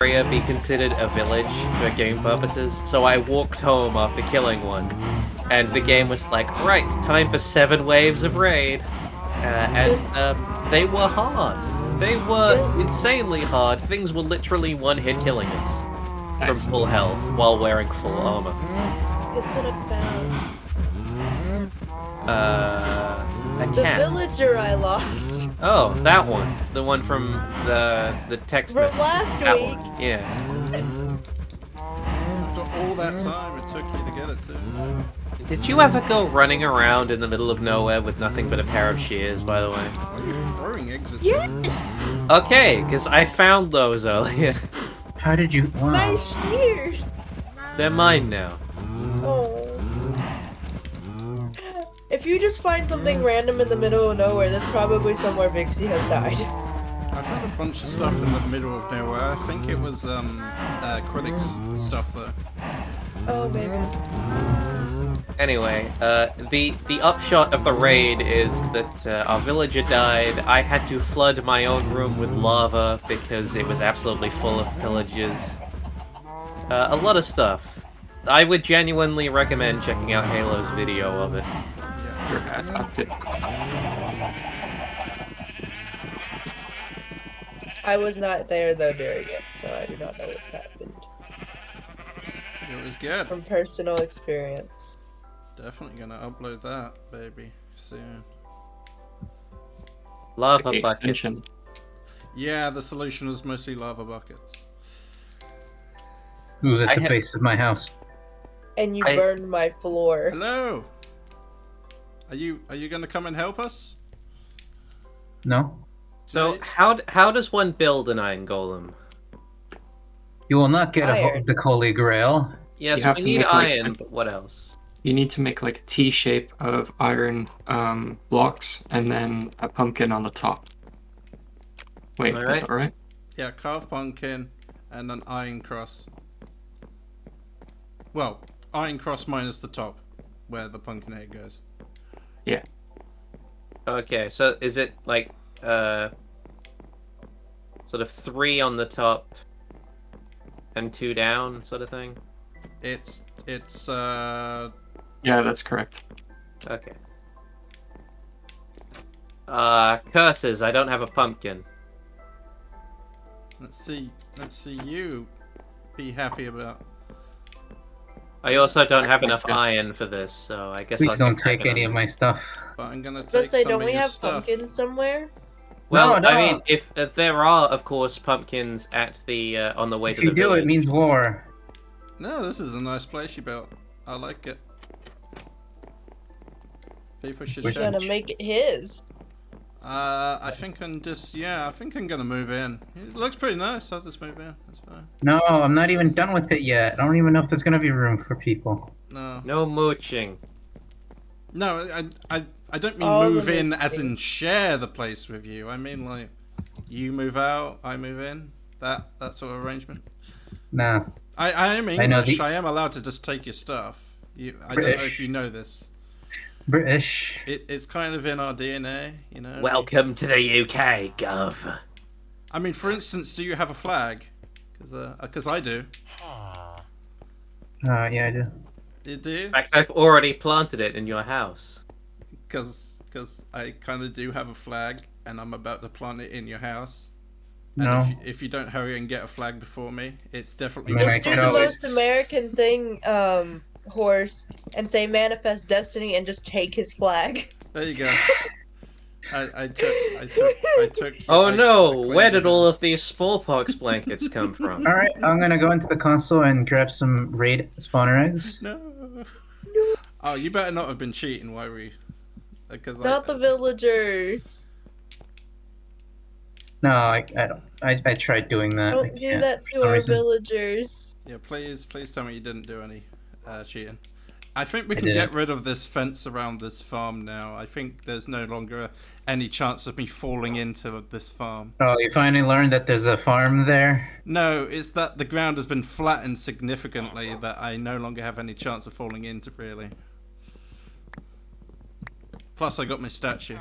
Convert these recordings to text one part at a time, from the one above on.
area be considered a village for game purposes, so I walked home after killing one, and the game was like, right, time for 7 waves of raid, they were hard. They were insanely hard. Things were literally one-hit killing us from full health while wearing full armor. Guess what I found? A The cat. villager I lost. Oh, that one. The one from the text From message. last That week. one. Yeah. After all that time it took you to get it to. Did you ever go running around in the middle of nowhere with nothing but a pair of shears, by the way? Why are you throwing eggs at Yes! Okay, because I found those earlier. How did you? Wow. My shears! They're mine now. Oh. If you just find something random in the middle of nowhere, that's probably somewhere Vixie has died. I found a bunch of stuff in the middle of nowhere. I think it was critics stuff though. Oh, maybe. Anyway, the upshot of the raid is that our villager died. I had to flood my own room with lava because it was absolutely full of pillagers. A lot of stuff. I would genuinely recommend checking out Halo's video of it. I was not there though during it, so I do not know what's happened. It was good. From personal experience. Definitely gonna upload that, baby, soon. Lava Like bucket. extension. Yeah, the solution was mostly lava buckets. Who's at I the have- base of my house? And you I- burned my floor. Hello. Are you gonna come and help us? No. So how does one build an iron golem? You will not get Iron. the Holy Grail. Yes, have we to need make, like, iron, but what else? You need to make like a T shape of iron blocks and then a pumpkin on the top. Wait, Am I is that right? Yeah, carved pumpkin and an iron cross. Well, iron cross minus the top, where the pumpkin head goes. Yeah. Okay, so is it like sort of 3 on the top and 2 down sort of thing? It's Yeah, that's correct. Okay. Curses, I don't have a pumpkin. let's see you be happy about. I also don't have enough iron for this, so I guess I'll Please don't get take back any on of it. my stuff. But I'm gonna take Let's say, some don't of we your have stuff. pumpkins somewhere? Well, No, I no. mean, if there are, of course, pumpkins at the on the way If to you the do, village. it means war. No, this is a nice place you built. I like it. People should Which He's check. gonna make it his. I think I'm gonna move in. It looks pretty nice. I'll just move in. That's fine. No, I'm not even done with it yet. I don't even know if there's gonna be room for people. No, No mooching. no, I don't mean Oh, move the in moving. as in share the place with you. I mean like you move out, I move in. That sort of arrangement. Nah. I am I know English. I am allowed to just take your stuff. I don't know British. if you know this. British. It's kind of in our DNA, you know. Welcome to the UK, Gov. I mean, for instance, do you have a flag? Because I do. Yeah, I do. You do? In fact, I've already planted it in your house. Because I kind of do have a flag, and I'm about to plant it in your house. And No. if you don't hurry and get a flag before me, it's definitely. I mean, I Just do could the always- most American thing, Horse, and say manifest destiny and just take his flag. There you go. I took. Oh I no! claimed Where did it. all of these smallpox blankets come from? All right, I'm gonna go into the console and grab some raid spawner eggs. No. Oh, you better not have been cheating, while we? Because Not the villagers. No, I don't. I tried doing that. I Don't do can't that for to some our reason. villagers. Yeah, please tell me you didn't do any cheating. I think we I can didn't. get rid of this fence around this farm now. I think there's no longer any chance of me falling into this farm. Oh, you finally learned that there's a farm there? No, it's that the ground has been flattened significantly that I no longer have any chance of falling into, really. Plus, I got my statue.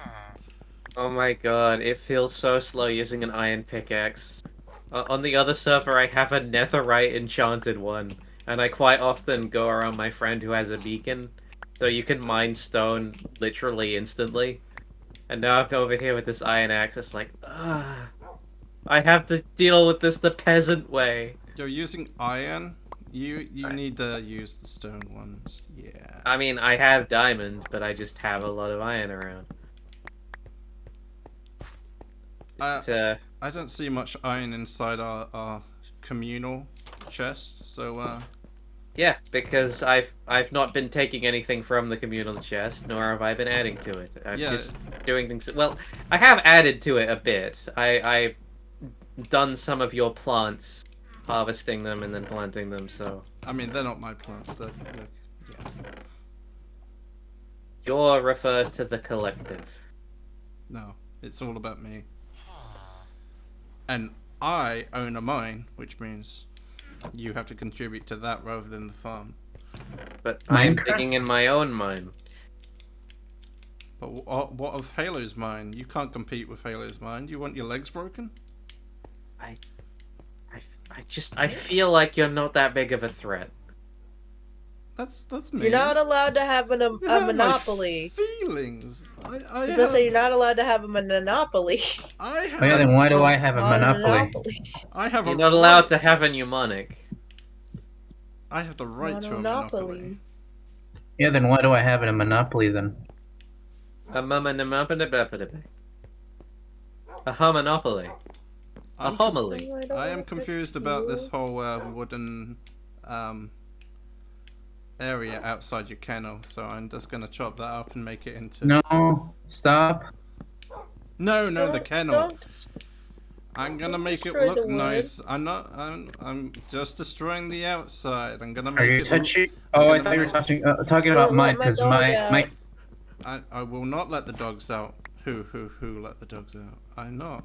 Oh my god, it feels so slow using an iron pickaxe. On the other server, I have a netherite enchanted one, and I quite often go around my friend who has a beacon, so you can mine stone literally instantly. And now I'm over here with this iron axe, it's like, I have to deal with this the peasant way. You're using iron. You need to use the stone ones. Yeah. I mean, I have diamond, but I just have a lot of iron around. I don't see much iron inside our communal chests, so Yeah, because I've not been taking anything from the communal chest, nor have I been adding to it. I'm Yeah. just doing things. Well, I have added to it a bit. I done some of your plants, harvesting them and then planting them. So I mean they're not my plants. They're yeah. your refers to the collective. No, it's all about me. And I own a mine, which means you have to contribute to that rather than the farm. But I'm Minecraft? digging in my own mine. But what of Halo's mine? You can't compete with Halo's mine. You want your legs broken? I feel like you're not that big of a threat. That's me. You're not allowed to have a You hurt my monopoly. feelings. I was gonna say you're not allowed to have a monopoly. I have. Oh yeah, then why do I have a On monopoly? I have You're a not allowed to right. have a mnemonic. I have the right to a monopoly. Yeah, then why do I have a monopoly then? A hominopoly. A hominopoly. A I'm homily. I am confused about this whole wooden area outside your kennel, so I'm just gonna chop that up and make it into. No, stop. No, the kennel. Don't. I'm gonna make it destroy the look wood. nice. I'm not. I'm just destroying the outside. I'm gonna make Are you it. touching? I'm Oh, I gonna thought you were make- talking about Don't mine let my because dog out. my I will not let the dogs out. Who let the dogs out? I'm not.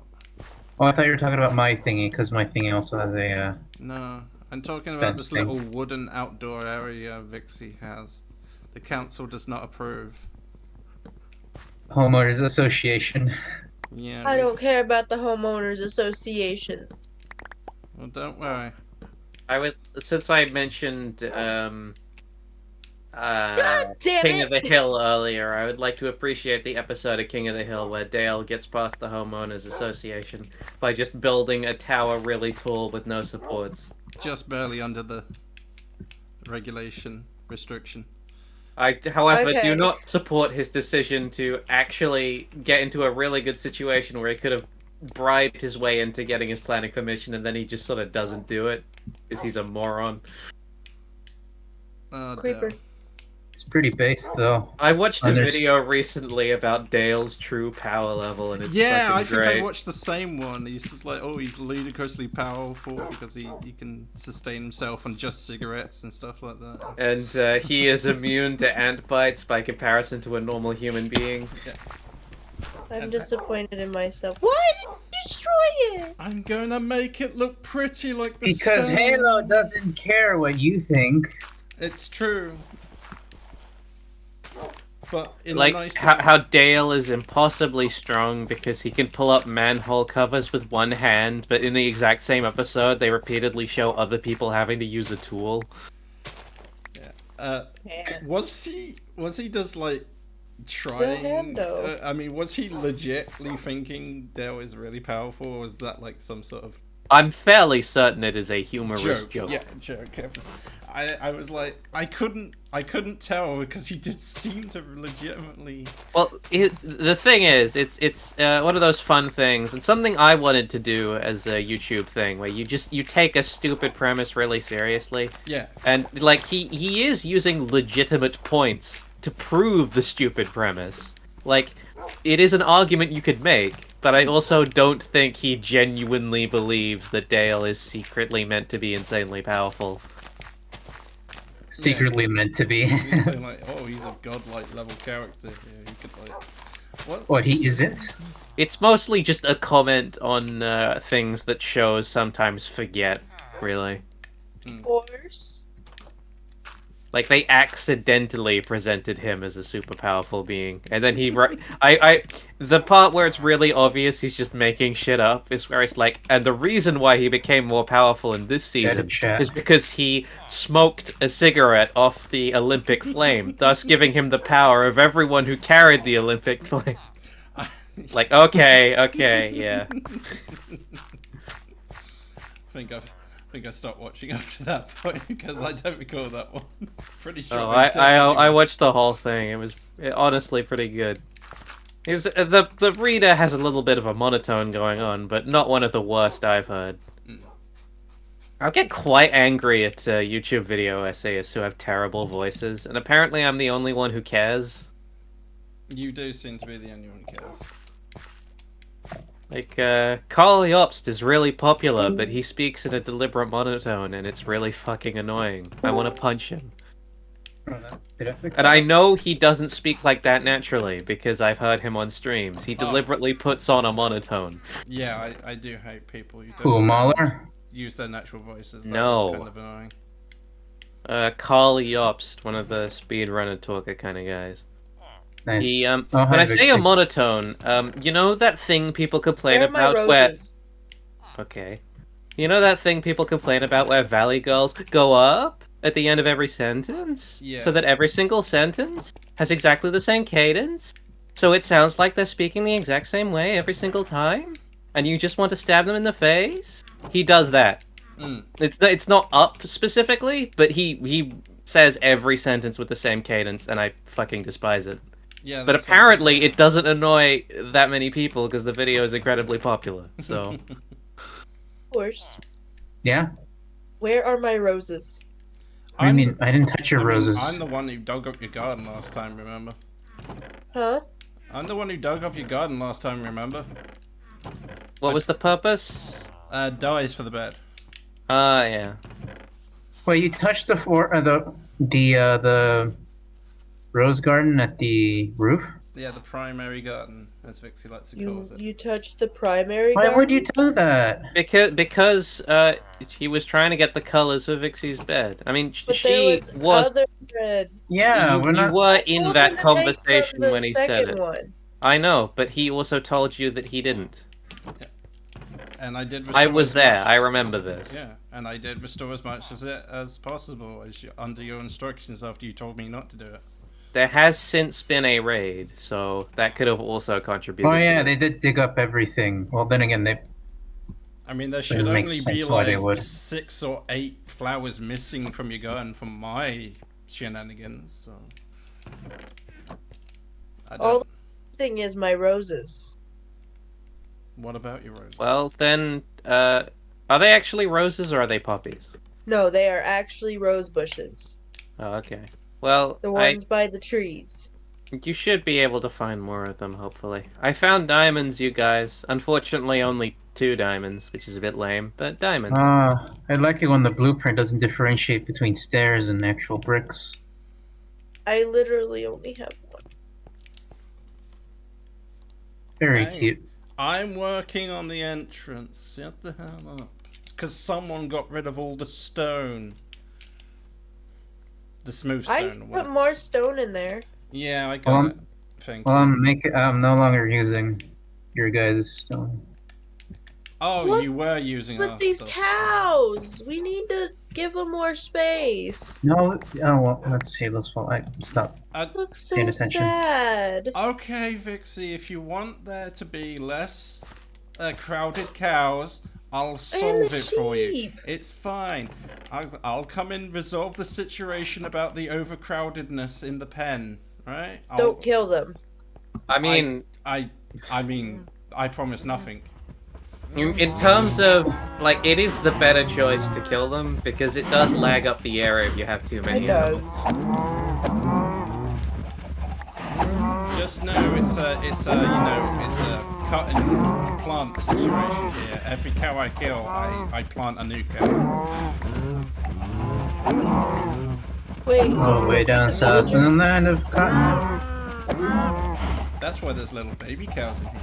Oh, I thought you were talking about my thingy because my thingy also has a. No, I'm talking about Fence this thing. little wooden outdoor area Vixie has. The council does not approve. Homeowners Association. Yeah. I don't care about the homeowners association. Well, don't worry. I would, since I mentioned God damn King it! of the Hill earlier, I would like to appreciate the episode of King of the Hill where Dale gets past the homeowners association by just building a tower really tall with no supports. Just barely under the regulation restriction. I, however, Okay. do not support his decision to actually get into a really good situation where he could have bribed his way into getting his planning permission and then he just sort of doesn't do it because he's a moron. Oh, Creeper. damn. It's pretty based though. I watched a And there's- video recently about Dale's true power level and it's Yeah, fucking I think great. I watched the same one. He's just like, oh, he's ludicrously powerful because he can sustain himself on just cigarettes and stuff like that. And he is immune to ant bites by comparison to a normal human being. I'm disappointed in myself. Why did you destroy it? I'm gonna make it look pretty like the Because stone. Halo doesn't care what you think. It's true. But in Like a nice. how Dale is impossibly strong because he can pull up manhole covers with one hand, but in the exact same episode, they repeatedly show other people having to use a tool. Man. Was he just like trying? Hando. I mean, was he legitly thinking Dale is really powerful, or was that like some sort of I'm fairly certain it is a humorous joke. Yeah, joke. I was like, I couldn't tell because he did seem to legitimately. Well, the thing is, it's one of those fun things, and something I wanted to do as a YouTube thing, where you take a stupid premise really seriously, Yeah. and like he is using legitimate points to prove the stupid premise. Like, it is an argument you could make, but I also don't think he genuinely believes that Dale is secretly meant to be insanely powerful. Secretly meant to be. He's saying like, oh, he's a godlike level character. Yeah, he could like. What? What, he isn't? It's mostly just a comment on things that shows sometimes forget, really. Horse. Like they accidentally presented him as a super powerful being, and then the part where it's really obvious he's just making shit up is where it's like, and the reason why he became more powerful in this season chat. is because he smoked a cigarette off the Olympic flame, thus giving him the power of everyone who carried the Olympic flame. Like, okay, yeah. I think I stopped watching up to that point because I don't recall that one. Pretty sure. Oh, I I definitely- watched the whole thing. It was honestly pretty good. The reader has a little bit of a monotone going on, but not one of the worst I've heard. I'll get quite angry at YouTube video essayists who have terrible voices, and apparently I'm the only one who cares. You do seem to be the only one who cares. Like, Carl Jobst is really popular, but he speaks in a deliberate monotone, and it's really fucking annoying. I want to punch him. Did I fix And that? I know he doesn't speak like that naturally, because I've heard him on streams. He deliberately puts on a monotone. Yeah, I do hate people who Who, don't Mahler? use their natural voices. No. That's kind of annoying. Carl Jobst, one of the speedrunner talker kind of guys. Nice. He, Oh, when hi, I say a Vixie. monotone, you know that thing people complain Where are my about where... roses? Okay. You know that thing people complain about where Valley Girls go up at the end of every sentence? Yeah. So that every single sentence has exactly the same cadence? So it sounds like they're speaking the exact same way every single time? And you just want to stab them in the face? He does that. Mm. It's not up specifically, but he says every sentence with the same cadence, and I fucking despise it. Yeah, But that's apparently it doesn't annoy that many people because the video is incredibly popular, so... Horse. Yeah? Where are my roses? What do you mean? I didn't touch your I mean, roses. I'm the one who dug up your garden last time, remember? Huh? I'm the one who dug up your garden last time, remember? What was the purpose? Dyes for the bed. Yeah. Wait, you touched the rose garden at the roof? Yeah, the primary garden, as Vixie likes to call it. You touched the primary Why garden? would you do that? Because he was trying to get the colors for Vixie's bed. I mean, But she there was other red. Yeah, we're you not. were I in told that him to take conversation the when he said second it. one. I know, but he also told you that he didn't. And I did restore I was as there. much- I remember this. Yeah, and I did restore as much as possible under your instructions after you told me not to do it. There has since been a raid, so that could have also contributed. Oh yeah, to they it. did dig up everything. Well, then again, they. I mean, there should makes only sense be why they like would. 6 or 8 flowers missing from your garden from my shenanigans, so... I All don't... the thing is my roses. What about your roses? Well, then, are they actually roses or are they poppies? No, they are actually rose bushes. Oh, okay. Well, The ones by the trees. you should be able to find more of them, hopefully. I found diamonds, you guys. Unfortunately, only 2 diamonds, which is a bit lame, but diamonds. I like it when the blueprint doesn't differentiate between stairs and actual bricks. I literally only have one. Very Hey. cute. I'm working on the entrance. Shut the hell up. It's because someone got rid of all the stone. The smooth I stone. or put whatever. more stone in there. Yeah, I Well, got it. Thank Well, you. I'm no longer using your guys' stone. Oh, What? you were using our With these stuff. cows, we need to give them more space. No, oh well, that's Halo's fault. Stop. Look so Paying attention. sad. Okay, Vixie, if you want there to be less crowded cows, I'll solve the it for you. sheep. It's fine. I'll come in, resolve the situation about the overcrowdedness in the pen, right? Don't kill them. I mean, I mean, I promise nothing. in terms of, like, it is the better choice to kill them, because it does lag up the area if you have too many It of them. does. Just know it's a cut and plant situation here. Every cow I kill, I plant a new cow. Wait. Oh, way down south in the land of cotton. That's why there's little baby cows in here.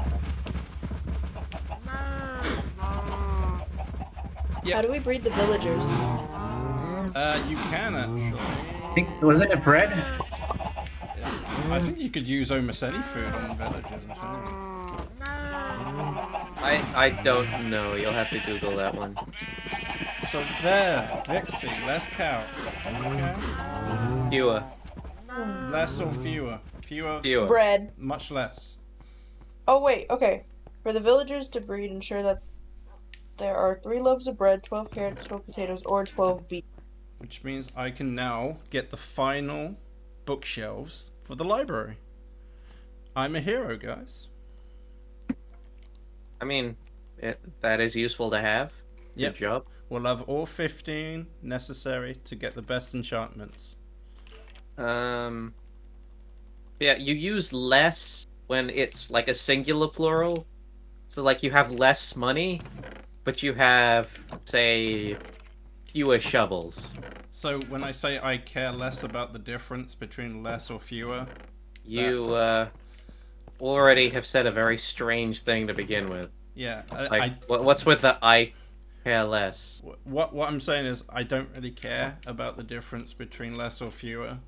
How do we breed the villagers? You can actually. Wasn't it bread? I think you could use almost any food on villages. I I don't know. You'll have to Google that one. think. So there, Vixie, less cows. Okay. Fewer. Less or fewer? Fewer. Fewer. Bread. Much less. Oh wait, okay. For the villagers to breed, ensure that there are 3 loaves of bread, 12 carrots, 12 potatoes, or 12 beets. Which means I can now get the final bookshelves for the library. I'm a hero, guys. I mean, that is useful to have. Yep. Good job. We'll have all 15 necessary to get the best enchantments. Yeah, you use less when it's like a singular plural. So like you have less money, but you have, say, fewer shovels. So when I say I care less about the difference between less or fewer, You already have said a very strange thing to begin with. yeah, Like, what's with the I care less? what I'm saying is I don't really care about the difference between less or fewer.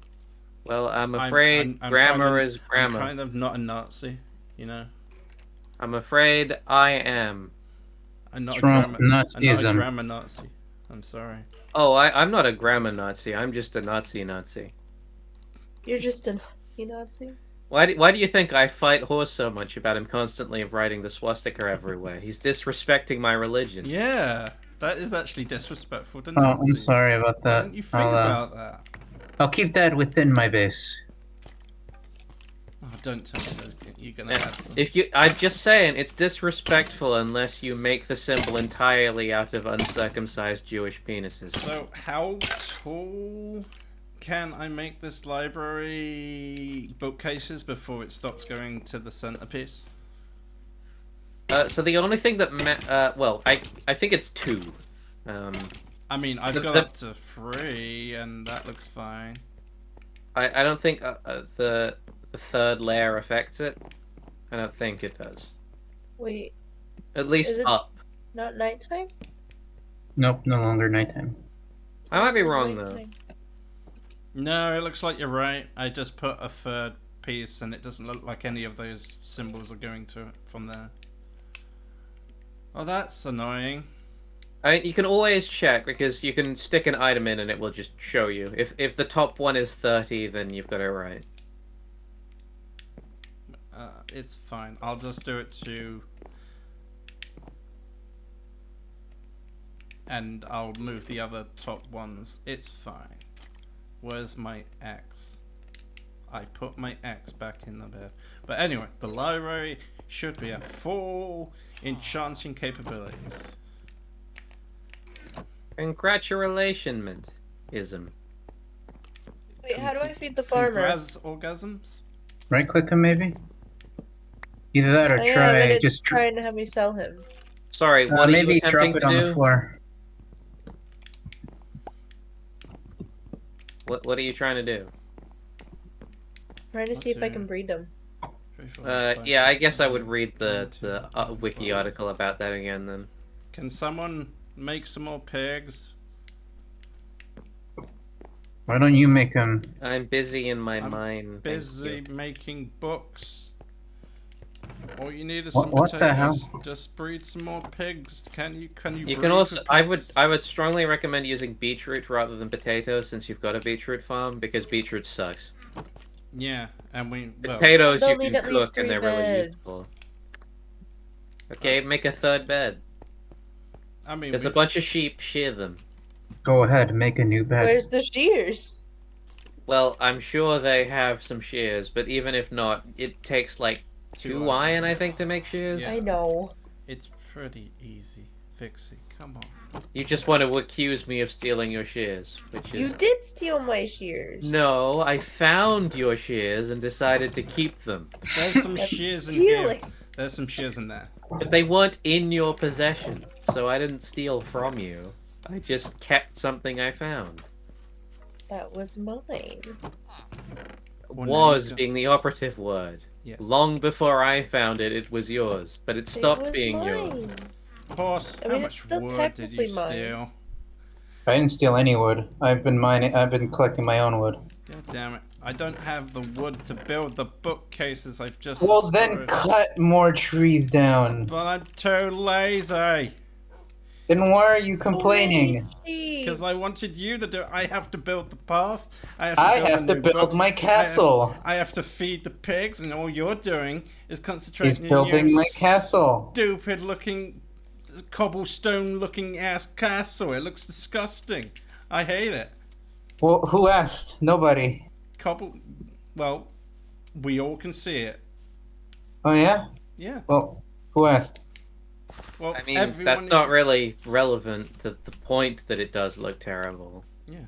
Well, I'm afraid grammar is grammar. I'm kind of not a Nazi, you know. I'm afraid I am. I'm not a Trump grammar. I'm not a Nazism. grammar Nazi. I'm sorry. Oh, I'm not a grammar Nazi. I'm just a Nazi. You're just a Nazi. Why do you think I fight Horse so much about him constantly writing the swastika everywhere? He's disrespecting my religion. Yeah, that is actually disrespectful to Oh, Nazis. I'm sorry about Why that. don't you think about that? I'll keep that within my base. Oh, don't tell me you're gonna Yeah, add some. I'm just saying, it's disrespectful unless you make the symbol entirely out of uncircumcised Jewish penises. So, how tall can I make this library bookcases before it stops going to the centerpiece? So the only thing that well, I think it's 2. I mean, I've got up to 3, and that looks fine. I don't think the third layer affects it. I don't think it does. Wait, At least Is it- up. not nighttime? Nope, no longer nighttime. I might be It's wrong though. nighttime. No, it looks like you're right. I just put a third piece, and it doesn't look like any of those symbols are going to it from there. Oh, that's annoying. You can always check because you can stick an item in and it will just show you. If the top one is 30, then you've got it right. It's fine. I'll just do it to... And I'll move the other top ones. It's fine. Where's my X? I put my X back in the bed. But anyway, the library should be at full enchanting capabilities. Congratulations, ism. Wait, how do I feed the farmer? Congrats orgasms? Right click him maybe? Either that or I am, and try it's just trying to have me sell him. Sorry, what are you maybe attempting drop it to on do? the floor. What are you trying to do? Trying to see if I can breed them. 3, 4, 5, Yeah, I 6, guess I 7, would read the 1, 2, wiki 3. article about that again then. Can someone make some more pigs? Why don't you make him? I'm busy in my I'm mind. thank Busy you. making books. All you need is What- some what the hell? potatoes. Just breed some more pigs. Can you You breed can also the I pigs? would strongly recommend using beetroot rather than potatoes since you've got a beetroot farm because beetroot sucks. Yeah, and well, Potatoes They'll you need can at least cook and 3 they're really beds. useful. Okay, make a third bed. I mean, There's a we've- bunch of sheep, shear them. Go ahead, make a new bed. Where's the shears? Well, I'm sure they have some shears, but even if not, it takes like 2 iron, I think, to make shears. Yeah. I know. it's pretty easy. Vixie, come on. You just want to accuse me of stealing your shears, which You is... did steal my shears. No, I found your shears and decided to keep them. There's some shears in here. Stealing. There's some shears in there. But they weren't in your possession, so I didn't steal from you. I just kept something I found. That was mine. Well, now Was you being the got- operative word. Yes. Long before I found it, it was yours, but it stopped was being mine. yours. Horse, I how mean, much it's still wood did you technically mine. steal? I didn't steal any wood. I've been mining. I've been collecting my own wood. God damn it. I don't have the wood to build the bookcases I've just Well, then destroyed. cut more trees down. But I'm too lazy. Then why are you Oh, complaining? Because I wanted you to do it. I have to build the path. I I build have the to new build books. my castle. I have to feed the pigs, and all you're doing is He's concentrating on building your my castle. stupid looking, cobblestone looking ass castle. It looks disgusting. I hate it. Well, who asked? Nobody. Well, we all can see it. Oh yeah? Yeah. Well, who asked? Well, I mean, everyone that's not is- really relevant to the point that it does look terrible. Yeah.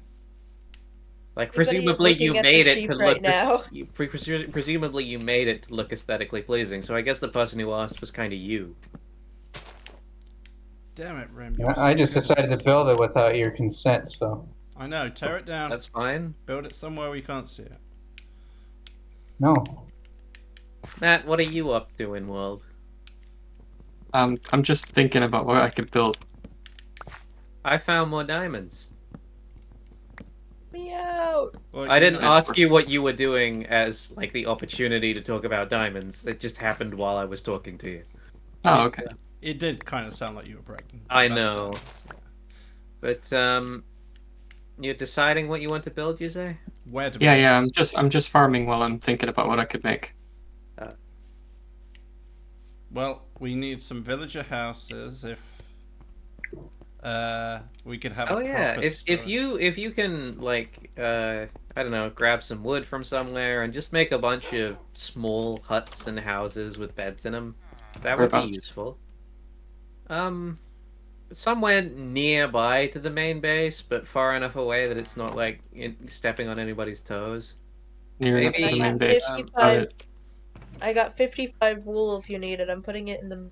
Like, Everybody is presumably you looking at the made it sheep to right look. now. Presumably you made it to look aesthetically pleasing. So I guess the person who asked was kind of you. Damn it, Rem. I just decided to build it without your consent, so. I know. Tear it down. That's fine. Build it somewhere we can't see it. No. Matt, what are you up to in world? I'm just thinking about what I could build. I found more diamonds. Me out. Well, I you didn't know- ask you what you were doing as like the opportunity to talk about diamonds. It just happened while I was talking to you. Oh, okay. It did kind of sound like you were bragging. I about the know. diamonds. But you're deciding what you want to build, you say? Where do Yeah, yeah. I'm just farming while I'm thinking about what I could make. Well, we need some villager houses if we could have Oh a yeah, proper if storage. you can like I don't know, grab some wood from somewhere and just make a bunch of small huts and houses with beds in them, that would be Whereabouts? useful. Somewhere nearby to the main base, but far enough away that it's not like stepping on anybody's toes. Near enough to Maybe- the main I base. got Got 55. it. I got 55 wool if you need it. I'm putting it in the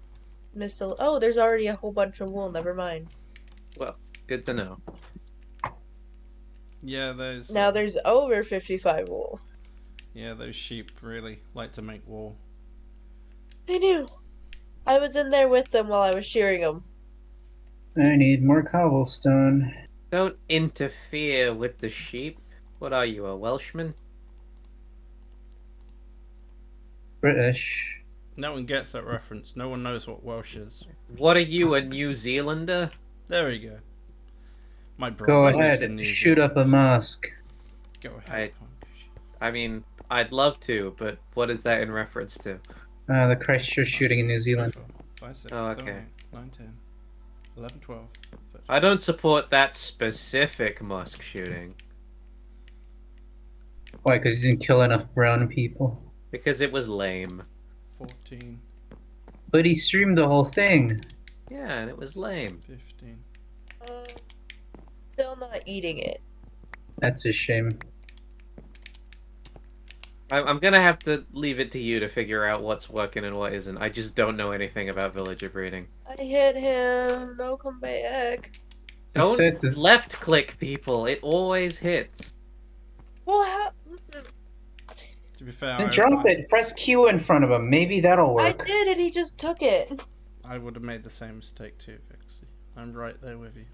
missile. Oh, there's already a whole bunch of wool. Never mind. Good to know. Yeah, those. Now there's over 55 wool. Yeah, those sheep really like to make wool. They do. I was in there with them while I was shearing them. I need more cobblestone. Don't interfere with the sheep. What are you, a Welshman? British. No one gets that reference. No one knows what Welsh is. What are you, a New Zealander? There we go. My Go brother lives in ahead, New shoot up a Zealand. mosque. Go ahead, I- punk. I mean, I'd love to, but what is that in reference to? The Christchurch shooting in New Zealand. 5, 6, Oh, 7, okay. 8, 9, 10, 11, 12, 13. I don't support that specific mosque shooting Why? Because he didn't kill enough brown people. because it was lame. 14, But he streamed the whole thing. Yeah, and it was lame. 15. Still not eating it. That's a shame. I'm gonna have to leave it to you to figure out what's working and what isn't. I just don't know anything about villager breeding. I hit him. No, come back. I Don't said the- left click people. It always hits. Well, how? To be fair, Then drop it. Press Q in front of him. Maybe that'll I work. did, and he just took it. I would have made the same mistake too, Vixie. I'm right there with you.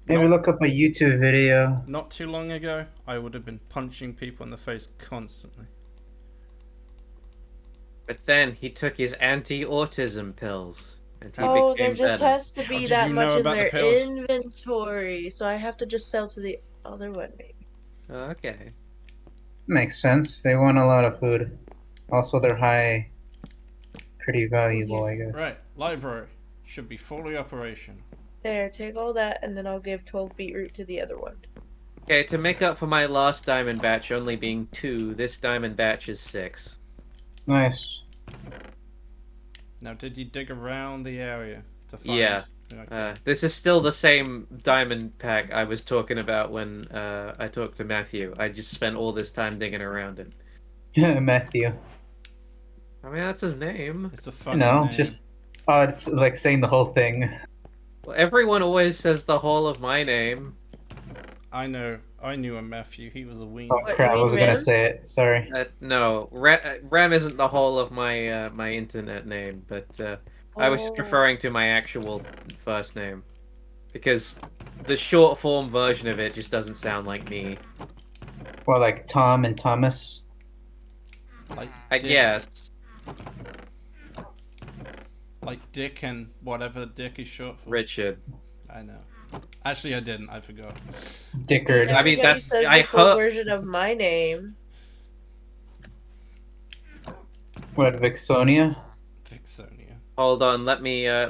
Maybe look up a YouTube video. Not too long ago, I would have been punching people in the face constantly. But then he took his anti-autism pills, and he Oh, there became just better. has to How be did that you know much in about the their pills? inventory, so I have to just sell to the other one, maybe. Okay. Makes sense. They want a lot of food. Also, they're high. Pretty valuable, I guess. Right, library should be fully operational. There, take all that, and then I'll give 12 beetroot to the other one. Okay, to make up for my last diamond batch only being 2, this diamond batch is 6. Nice. Now, did you dig around the area to find? Yeah. Okay. This is still the same diamond pack I was talking about when I talked to Matthew. I just spent all this time digging around it. Matthew. I mean, that's his name. It's a You fun know, name. just. Oh, it's like saying the whole thing. Well, everyone always says the whole of my name. I know. I knew a Matthew. He was a weenie. Oh What, crap! I you mean wasn't gonna Ram? say it. Sorry. No, Rem isn't the whole of my my internet name, but I was just Oh. referring to my actual first name. because the short form version of it just doesn't sound like me. Well, like Tom and Thomas. Like I Dick, guess like Dick and whatever Dick is short for. Richard. I know. Actually, I didn't. I forgot. Dickard. I mean, Everybody that's- says I the full hope- version of my name. What, Vixonia? Vixonia. Hold on, let me I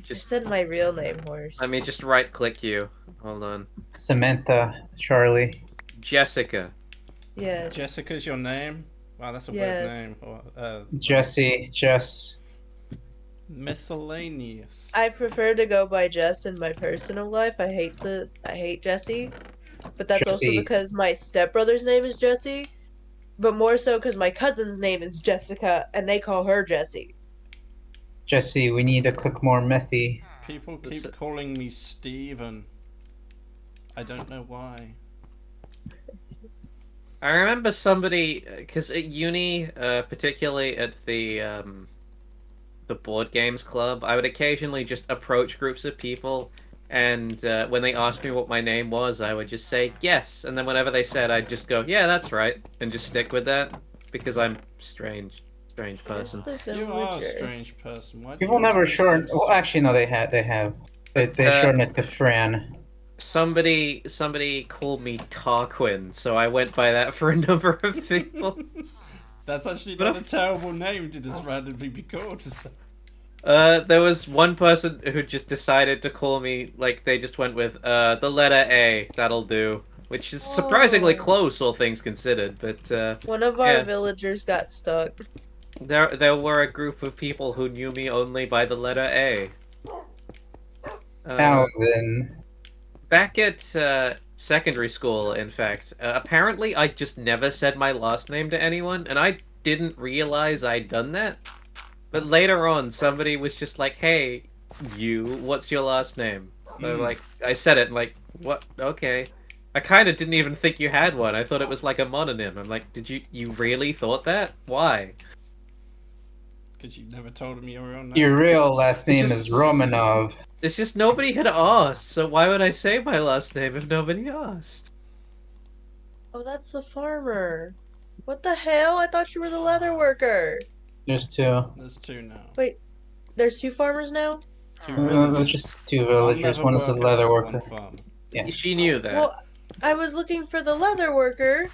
just said my real name, horse. let me just right click you. Hold on, Samantha. Charlie. Jessica. Yes. Jessica's your name? Wow, that's a Yeah. weird name. Or, Jesse. Jess. miscellaneous. I prefer to go by Jess in my personal life. I hate Jesse, but that's also Jesse. because my stepbrother's name is Jesse, but more so because my cousin's name is Jessica and they call her Jessie. Jesse, we need to cook more methy. People This- keep calling me Steven. I don't know why. I remember somebody, because at uni, particularly at the board games club, I would occasionally just approach groups of people, and when they asked me what my name was, I would just say yes, and then whenever they said, I'd just go, yeah, that's right, and just stick with that, because I'm strange person. It's the You are a villager. strange person. Why do People you have to never be shorten. so Well, actually, no, they have. They Uh, shorten it to Fran. Somebody called me Tarquin, so I went by that for a number of people. That's actually But not a terrible name to just randomly be called. So. There was one person who just decided to call me, like, they just went with, the letter A, that'll do. Which is surprisingly Oh. close, all things considered, but, One of our Yeah. villagers got stuck. there were a group of people who knew me only by the letter A. Alvin. Back at, secondary school, in fact, apparently I just never said my last name to anyone, and I didn't realize I'd done that. But later on, somebody was just like, hey, what's your last name? So, like, I said it, and like, what? Okay. I kind of didn't even think you had one. I thought it was like a mononym. I'm like, you really thought that? Why? Because you never told him your real name. Your real last name just- is Romanov. It's just nobody had asked, so why would I say my last name if nobody asked? Oh, that's the farmer. What the hell? I thought you were the leather worker. There's two. There's two now. There's two farmers now? Two There's villagers. just two I'll villagers. never One is a work leather at worker. one farm. Yeah. She knew that. Well, I was looking for the leather worker,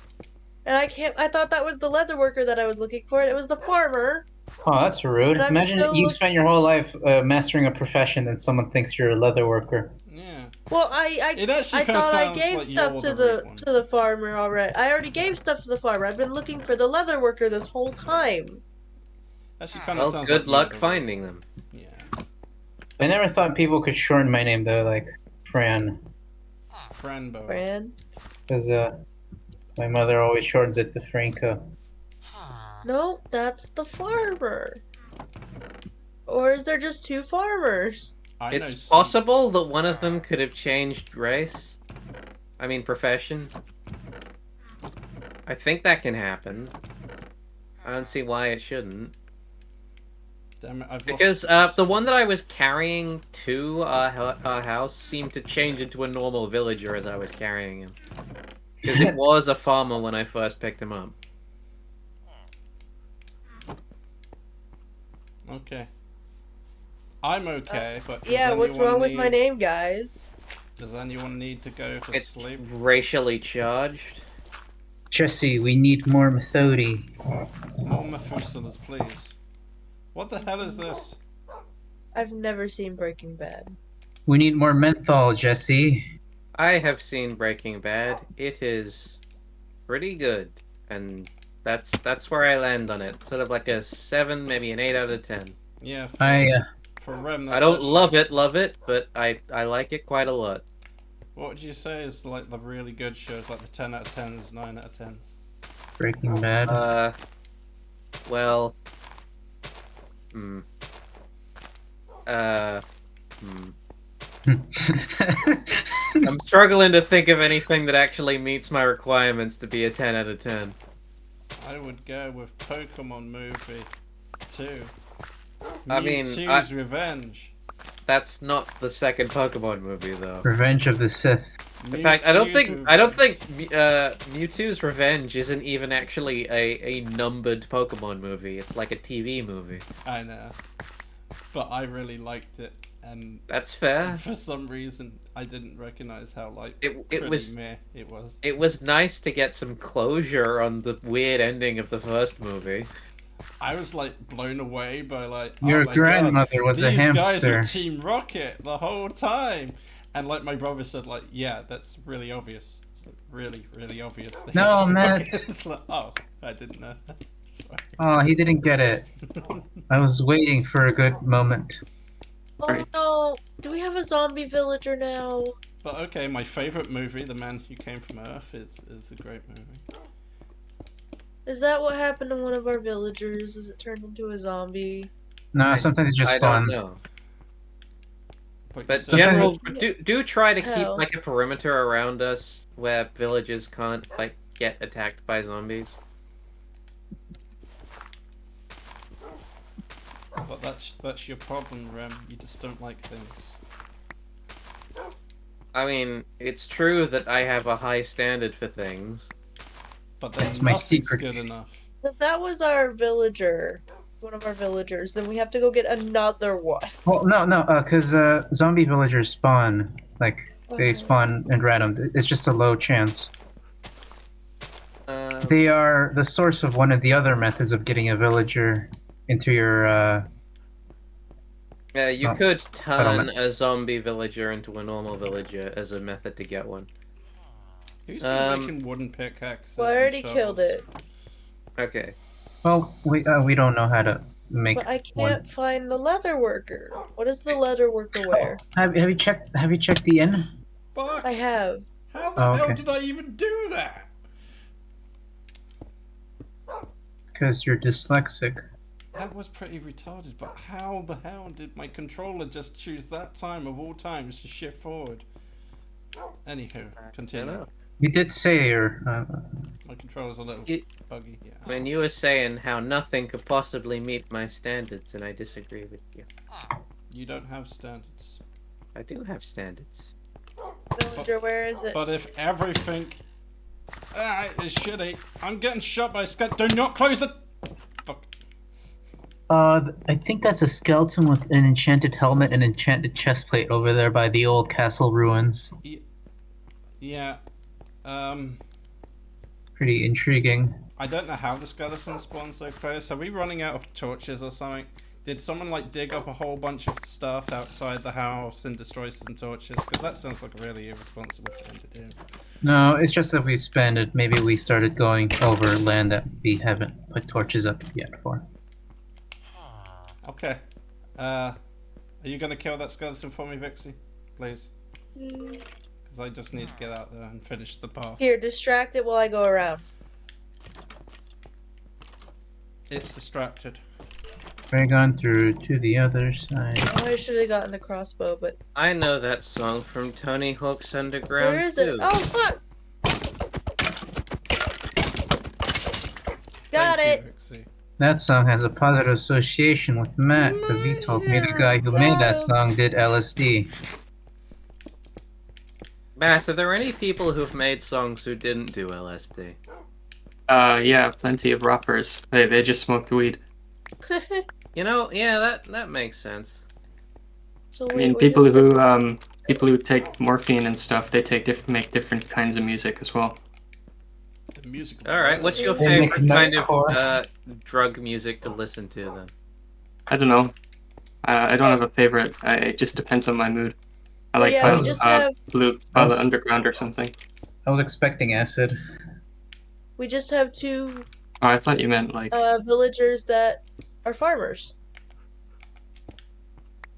and I thought that was the leather worker that I was looking for, and it was the farmer. Oh, that's rude. And I'm Imagine still you look- spent your whole life mastering a profession and someone thinks you're a leather worker. Yeah. Well, I It actually I kinda thought I sounds gave like stuff you're to the real one. the farmer already. I already gave stuff to the farmer. I've been looking for the leather worker this whole time. Actually, kind of Well, sounds good like luck you're the finding real them. one. Yeah. I never thought people could shorten my name though, like Fran, Franbo. Fran? because my mother always shortens it to Franco. No, that's the farmer. Or is there just two farmers? I know It's some- possible that one of them could have changed race. I mean, profession. I think that can happen. I don't see why it shouldn't. Damn it, I've Because lost- the one that I was carrying to our house seemed to change into a normal villager as I was carrying him. Because it was a farmer when I first picked him up. Okay. I'm okay, but does Yeah, what's anyone wrong with my need- name, guys? Does anyone need to go to It's sleep? racially charged. Jesse, we need more Methody. More Methuselahs, please. What the hell is this? I've never seen Breaking Bad. We need more menthol, Jesse. I have seen Breaking Bad. It is pretty good, and that's where I land on it. Sort of like a 7, maybe an 8 out of 10. Yeah, for Rem, that's I don't actually- love it, but I like it quite a lot. What would you say is like the really good shows, like the 10 out of 10s, 9 out of 10s? Breaking Bad. Well, hmm. I'm struggling to think of anything that actually meets my requirements to be a 10 out of 10. I would go with Pokemon Movie 2. I mean, Mewtwo's Revenge. That's not the second Pokemon movie, though. Revenge of the Sith. In fact, I don't Mewtwo's think Mewtwo's Revenge isn't even actually a numbered Pokemon movie. It's like a TV movie. I know, but I really liked it, and That's fair. for some reason I didn't recognize how like It pretty was meh it was. it was nice to get some closure on the weird ending of the first movie. I was like blown away by like Your oh my grandmother God, was a these guys hamster. are Team Rocket the whole time, and like my brother said like yeah that's really obvious. It's like really obvious. They're No, Team Matt. Rocket. It's like oh I didn't know. Sorry. Oh, he didn't get it. I was waiting for a good moment. Oh Right. no! Do we have a zombie villager now? But okay, my favorite movie, The Man Who Came from Earth, is a great movie. Is that what happened to one of our villagers? Is it turned into a zombie? No, sometimes it just I don't spawn. know. But, But so- general, do try to keep How? like a perimeter around us where villagers can't like get attacked by zombies. but that's your problem, Rem. You just don't like things. I mean, it's true that I have a high standard for things. But then That's my nothing's secret. good enough. If that was our villager, one of our villagers, then we have to go get another one. Well, no, because zombie villagers spawn. Like, they Okay. spawn in random. It's just a low chance. They are the source of one of the other methods of getting a villager into your, Yeah, you Oh, could turn settlement. a zombie villager into a normal villager as a method to get one. Who's been making wooden pickaxes? Well, I and already killed shovels? it, Okay. well, we don't know how to make but I one. can't find the leather worker. What does the leather worker wear? Have you checked the inn? Fuck! I have. How the Oh, hell okay. did I even do that? Because you're dyslexic. That was pretty retarded, but how the hell did my controller just choose that time of all times to shift forward? Anywho, continue. know. You did say you're. My controller's a little You- buggy, yeah. When you were saying how nothing could possibly meet my standards, and I disagree with you. You don't have standards. I do have standards. Villager, where is it? But if everything is shitty, I'm getting shot by a scat. Do not close the. Fuck. I think that's a skeleton with an enchanted helmet and enchanted chestplate over there by the old castle ruins. Yeah. Pretty intriguing. I don't know how the skeleton spawned so close. Are we running out of torches or something? Did someone like dig up a whole bunch of stuff outside the house and destroy some torches? Because that sounds like a really irresponsible thing to do. No, it's just that we expanded. Maybe we started going over land that we haven't put torches up yet for. Okay. Are you gonna kill that skeleton for me, Vixie? Please? Because I just need to get out there and finish the path. Here, distract it while I go around. It's distracted. Dragon through to the other side. Oh, I should have gotten the crossbow, but I know that song from Tony Hawk's Underground. where is it? too. Oh, fuck! Got Thank it! you, Vixie. That song has a positive association with Matt because he told me the guy who made that song did LSD. Matt, are there any people who've made songs who didn't do LSD? Yeah, plenty of rappers. They just smoked weed. You know, yeah, that makes sense. So I wait, mean, what people is it? who people who take morphine and stuff, they make different kinds of music as well. The music. All right, what's your They make favorite kind of nightcore. drug music to listen to then? I don't know. I don't have a favorite. It just depends on my mood. I like yeah, we just have Blue Violet Underground or something. I was expecting acid. we just have two Oh, I thought you meant like. villagers that are farmers.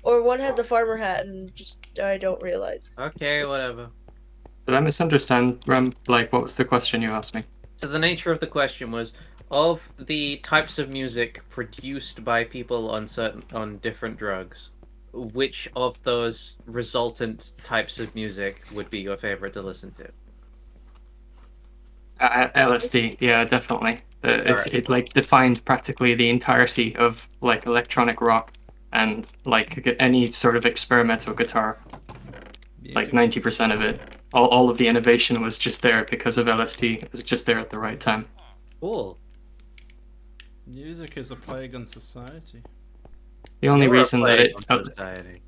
Or one has a farmer hat and just I don't realize. Okay, whatever. Did I misunderstand? Like, what was the question you asked me? So the nature of the question was, of the types of music produced by people on different drugs, which of those resultant types of music would be your favorite to listen to? LSD, yeah, definitely. It like defined practically the entirety of like electronic rock. and like any sort of experimental guitar, like Music 90% of it, all of the innovation was just there because of LSD. It was just there at the right time. Cool. Music is a plague on society. The only You're a reason that plague it on society.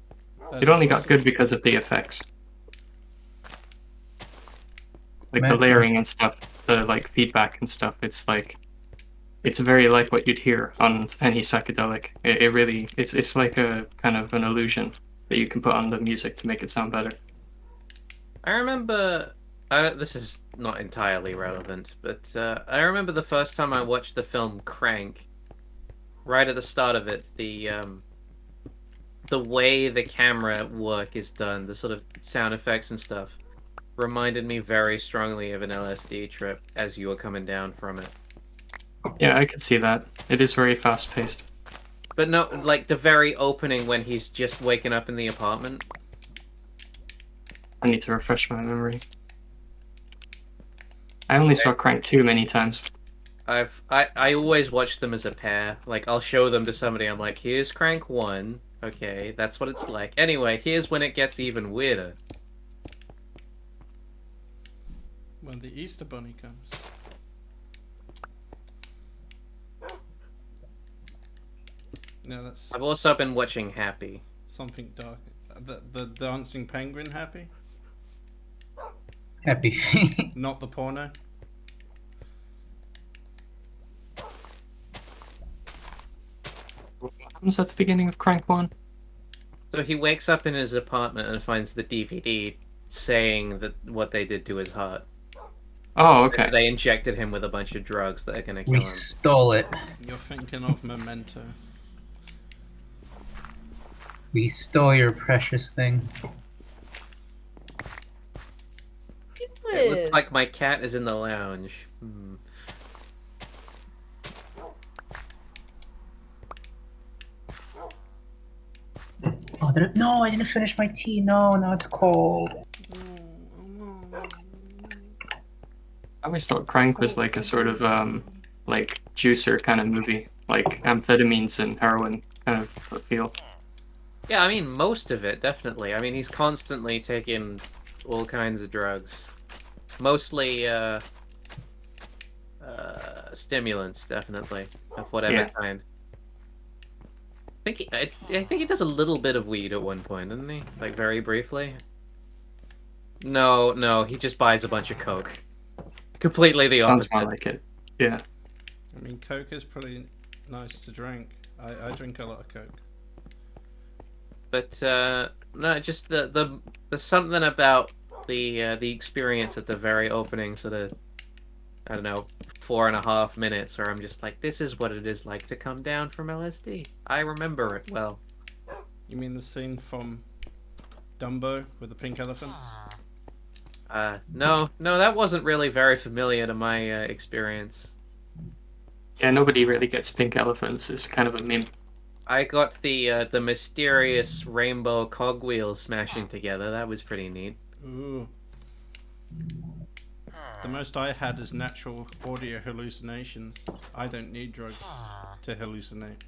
That it is only got also good true. because of the effects, like the Man- layering and stuff, the like feedback and stuff. It's very like what you'd hear on any psychedelic. It really it's like a kind of an illusion that you can put on the music to make it sound better. I remember. This is not entirely relevant, but I remember the first time I watched the film Crank. Right at the start of it, the way the camera work is done, the sort of sound effects and stuff, reminded me very strongly of an LSD trip as you were coming down from it. Yeah, I could see that. It is very fast paced. But no, like the very opening when he's just waking up in the apartment. I need to refresh my memory. I only saw Crank 2 many times. I always watch them as a pair. Like I'll show them to somebody. I'm like, here's Crank 1. Okay, that's what it's like. Anyway, here's when it gets even weirder. When the Easter Bunny comes. No, that's I've also been watching Happy. something dark. The dancing penguin happy? Happy. Not the porno? What happens at the beginning of Crank 1? So he wakes up in his apartment and finds the DVD saying that what they did to his heart. Oh, okay. They injected him with a bunch of drugs that are gonna kill We him. stole it. You're thinking of Memento. We stole your precious thing. It looks like my cat is in the lounge. Hmm. Oh, no, I didn't finish my tea. No, now it's cold. I always thought Crank was like a sort of like juicer kind of movie, like amphetamines and heroin kind of feel. Yeah, I mean most of it definitely. I mean he's constantly taking all kinds of drugs, mostly stimulants, definitely of whatever Yeah. kind. I think he does a little bit of weed at one point, doesn't he? Like very briefly. No, he just buys a bunch of coke. Completely the Sounds opposite. more like it. Yeah. I mean, Coke is pretty nice to drink. I drink a lot of Coke. But no, just the there's something about the experience at the very opening, sort of, I don't know, 4.5 minutes, where I'm just like, this is what it is like to come down from LSD. I remember it well. You mean the scene from Dumbo with the pink elephants? No, that wasn't really very familiar to my experience. Yeah, nobody really gets pink elephants. It's kind of a meme. I got the mysterious rainbow cogwheels smashing together. That was pretty neat. Ooh. The most I had is natural audio hallucinations. I don't need drugs to hallucinate.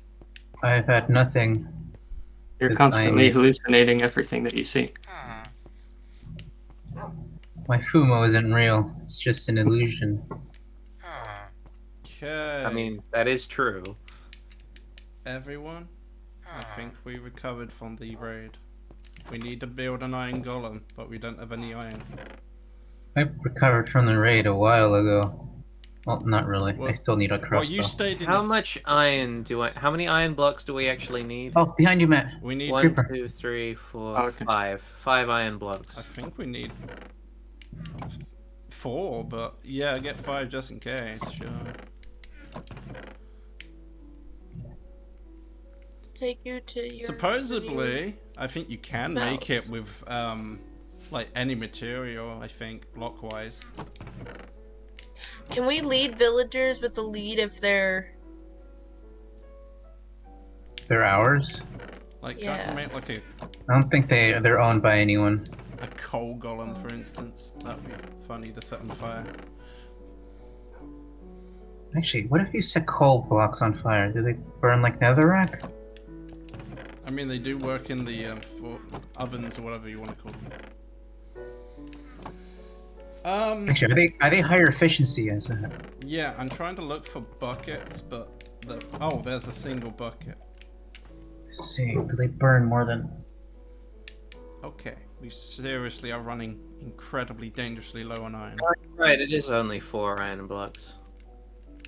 I've had nothing. You're Yes, constantly I- hallucinating everything that you see. My Fumo isn't real. It's just an illusion. Okay. I mean, that is true. everyone, I think we recovered from the raid. We need to build an iron golem, but we don't have any iron. I recovered from the raid a while ago. Well, not really. I Well- still need a Well, crossbow. you stayed in How the much iron do I? How many iron blocks do we actually need? Oh, behind you, Matt. We need. 1, Creeper. 2, 3, 4, Oh, okay. 5. 5 iron I blocks. think we need 4, but yeah, get 5 just in case. Sure. Take you to your. Supposedly, I think you can make Mouse. it with like any material. I think block-wise. Can we lead villagers with the lead if they're? They're ours. Like, can't Yeah. you make like I don't think they're owned by anyone. a coal golem, for instance? That'd be funny to set on fire. Actually, what if you set coal blocks on fire? Do they burn like netherrack? I mean, they do work in the ovens or whatever you want to call them. Actually, are they higher efficiency as that? Yeah, I'm trying to look for buckets, but there's a single bucket. Let's see, do they burn more than? Okay, we seriously are running incredibly dangerously low on iron. Right, it is only 4 iron blocks.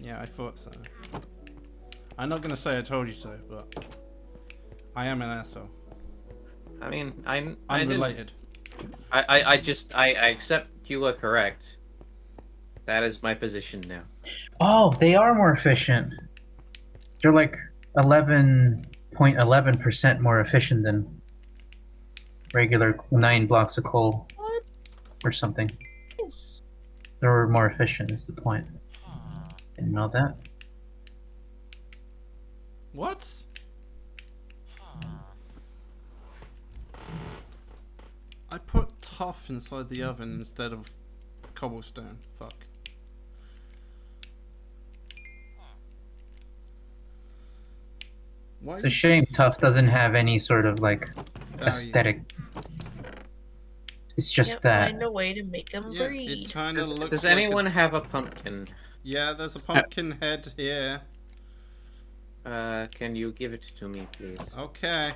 Yeah, I thought so. I'm not gonna say I told you so, but I am an asshole. I mean, I didn't- Unrelated. I accept you were correct. That is my position now. Oh, they are more efficient. They're like 11.11% more efficient than regular 9 blocks of coal What? or something. Yes. They're more efficient. Is the point? Didn't know that. What? I put tough inside the oven instead of cobblestone. Fuck. Why It's a shame Tough doesn't have any sort of like value? aesthetic. It's just Can't that. find a way to make them Yeah, breed. it kind of looks Does like anyone have a pumpkin? Yeah, there's a pumpkin head here. Can you give it to me, please? Okay.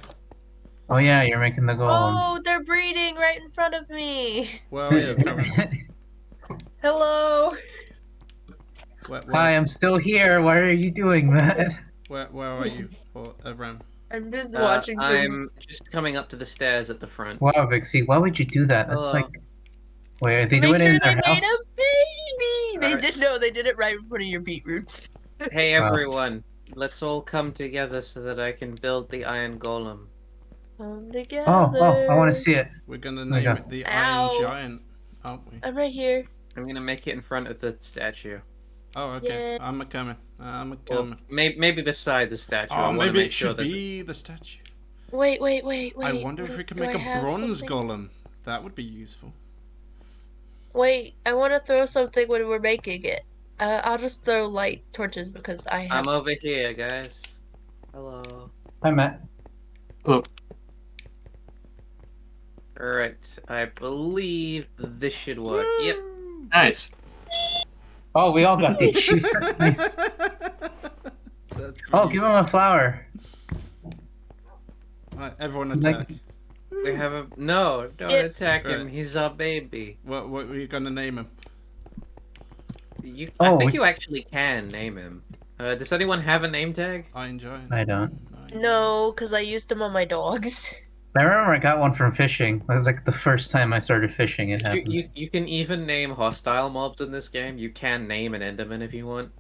Oh yeah, you're making the golem. Oh, they're breeding right in front of me. Where are you, Karen? Hello. Where, Hi, I'm still here. Why are you doing that? where are you? Or Ren? I'm just watching them. I'm just coming up to the stairs at the front. Wow, Vixie, why would you do that? That's Hello. like. Wait, are they Make doing sure it in they their made house? a baby. They Alright. did no. They did it right in front of your beetroots. Hey Wow. everyone, let's all come together so that I can build the iron golem. Come together. Oh, I want to see it. We're gonna my name God. it the Ow. Iron Giant, aren't we? I'm right here. I'm gonna make it in front of the statue. Oh, okay. Yeah. I'm a coming. I'm a Well, coming. maybe beside the statue. I Oh, wanna maybe make it sure should there's- be the statue. Wait. I wonder if we can Do I make a have bronze something? golem. That would be useful. Wait, I want to throw something when we're making it. I'll just throw light torches because I have. I'm over here, guys. Hello. Hi, Matt. Look, Alright, I believe this should work. Yep. nice. Oh, we all got the achievement. Nice. That's Oh, pretty- give him a flower. Right, everyone Like- attack. We have a no. Don't Yep. attack him. Right. He's our baby. What were you gonna name him? I Oh, think we- you actually can name him. Does anyone have a name tag? Iron Giant. I don't. No, because I used them on my dogs. I remember I got one from fishing. It was like the first time I started fishing. It happened. You can even name hostile mobs in this game. You can name an Enderman if you want.